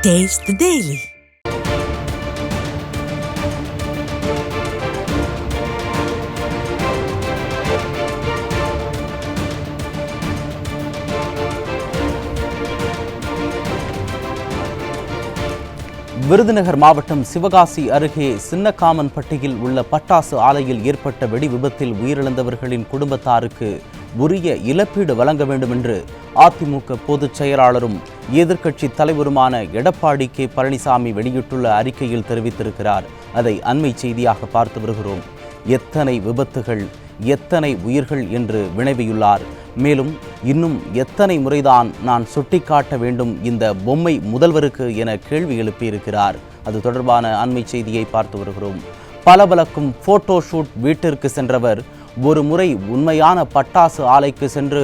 Taste the Daily. Virudhunagar மாவட்டம் சிவகாசி அருகே சின்னக்காமன்பட்டியில் உள்ள பட்டாசு ஆலையில் ஏற்பட்ட வெடி விபத்தில் உயிரிழந்தவர்களின் குடும்பத்தாருக்கு உரிய இழப்பீடு வழங்க வேண்டும் என்று அதிமுக பொதுச் செயலாளரும் எதிர்க்கட்சி தலைவருமான எடப்பாடி கே பழனிசாமி வெளியிட்டுள்ள அறிக்கையில் தெரிவித்திருக்கிறார். அதை அண்மை செய்தியாக பார்த்து வருகிறோம். எத்தனை விபத்துகள், எத்தனை உயிர்கள் என்று வினவியுள்ளார். மேலும் இன்னும் எத்தனை முறைதான் நான் சுட்டிக்காட்ட வேண்டும் இந்த பொம்மை முதல்வருக்கு என கேள்வி எழுப்பியிருக்கிறார். அது தொடர்பான அண்மை செய்தியை பார்த்து வருகிறோம். பளபளக்கும் போட்டோ ஷூட் வீட்டிற்கு சென்றவர் ஒரு முறை உண்மையான பட்டாசு ஆலைக்கு சென்று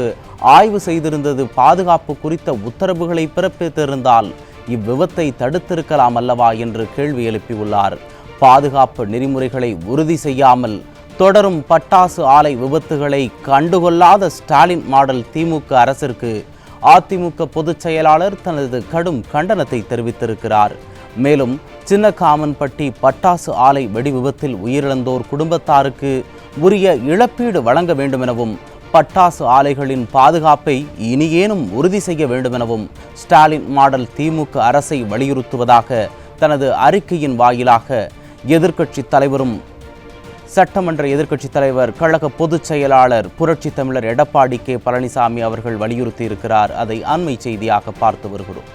ஆய்வு செய்திருந்தது பாதுகாப்பு குறித்த உத்தரவுகளை பிறப்பித்திருந்தால் இவ்விபத்தை தடுத்திருக்கலாம் அல்லவா என்று கேள்வி எழுப்பியுள்ளார். பாதுகாப்பு நெறிமுறைகளை உறுதி செய்யாமல் தொடரும் பட்டாசு ஆலை விபத்துகளை கண்டுகொள்ளாத ஸ்டாலின் மாடல் திமுக அரசிற்கு அதிமுக பொதுச் செயலாளர் தனது கடும் கண்டனத்தை தெரிவித்திருக்கிறார். மேலும் சின்னக்காமன்பட்டி பட்டாசு ஆலை வெடி விபத்தில் உயிரிழந்தோர் குடும்பத்தாருக்கு உரிய இழப்பீடு வழங்க வேண்டுமெனவும் பட்டாசு ஆலைகளின் பாதுகாப்பை இனியேனும் உறுதி செய்ய வேண்டுமெனவும் ஸ்டாலின் மாடல் திமுக அரசை வலியுறுத்துவதாக தனது அறிக்கையின் வாயிலாக எதிர்க்கட்சி தலைவரும் சட்டமன்ற எதிர்க்கட்சித் தலைவர் கழக பொதுச் செயலாளர் புரட்சி தமிழர் எடப்பாடி கே பழனிசாமி அவர்கள் வலியுறுத்தியிருக்கிறார். அதை அண்மை செய்தியாக பார்த்து வருகிறோம்.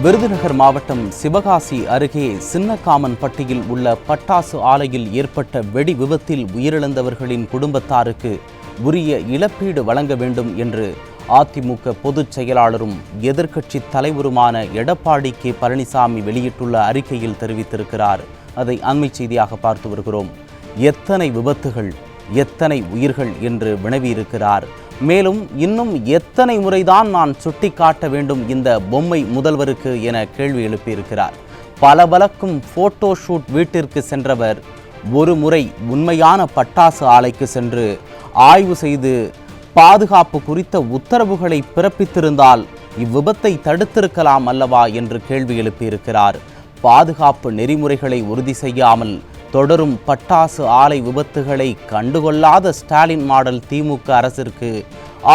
விருதுநகர் மாவட்டம் சிவகாசி அருகே சின்னக்காமன்பட்டியில் உள்ள பட்டாசு ஆலையில் ஏற்பட்ட வெடி விபத்தில் உயிரிழந்தவர்களின் குடும்பத்தாருக்கு உரிய இழப்பீடு வழங்க வேண்டும் என்று அதிமுக பொதுச் செயலாளரும் எதிர்க்கட்சி தலைவருமான எடப்பாடி கே பழனிசாமி வெளியிட்டுள்ள அறிக்கையில் தெரிவித்திருக்கிறார். அதை அண்மை செய்தியாக பார்த்து வருகிறோம். எத்தனை விபத்துகள், எத்தனை உயிர்கள் என்று வினவியிருக்கிறார். மேலும் இன்னும் எத்தனை முறைதான் நான் சுட்டிக்காட்ட வேண்டும் இந்த பொம்மை முதல்வருக்கு என கேள்வி எழுப்பியிருக்கிறார். பளபளக்கும் போட்டோ ஷூட் வீட்டிற்கு சென்றவர் ஒரு முறை உண்மையான பட்டாசு ஆலைக்கு சென்று ஆய்வு செய்து பாதுகாப்பு குறித்த உத்தரவுகளை பிறப்பித்திருந்தால் இவ்விபத்தை தடுத்திருக்கலாம் அல்லவா என்று கேள்வி எழுப்பியிருக்கிறார். பாதுகாப்பு நெறிமுறைகளை உறுதி செய்யாமல் தொடரும் பட்டாசு ஆலை விபத்துகளை கண்டுகொள்ளாத ஸ்டாலின் மாடல் திமுக அரசிற்கு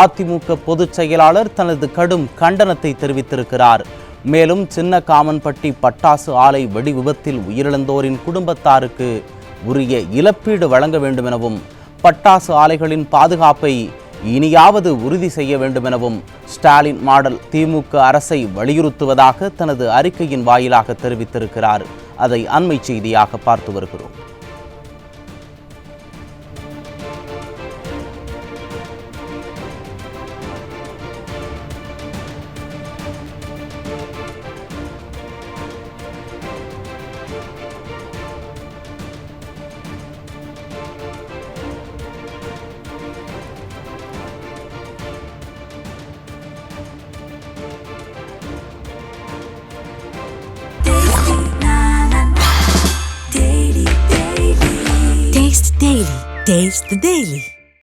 அதிமுக பொதுச் செயலாளர் தனது கடும் கண்டனத்தை தெரிவித்திருக்கிறார். மேலும் சின்னக்காமன்பட்டி பட்டாசு ஆலை வெடி விபத்தில் உயிரிழந்தோரின் குடும்பத்தாருக்கு உரிய இழப்பீடு வழங்க வேண்டுமெனவும் பட்டாசு ஆலைகளின் பாதுகாப்பை இனியாவது உறுதி செய்ய வேண்டுமெனவும் ஸ்டாலின் மாடல் திமுக அரசை வலியுறுத்துவதாக தனது அறிக்கையின் வாயிலாக தெரிவித்திருக்கிறார். அதை அண்மை செய்தியாக பார்த்து வருகிறோம். Taste the Daily.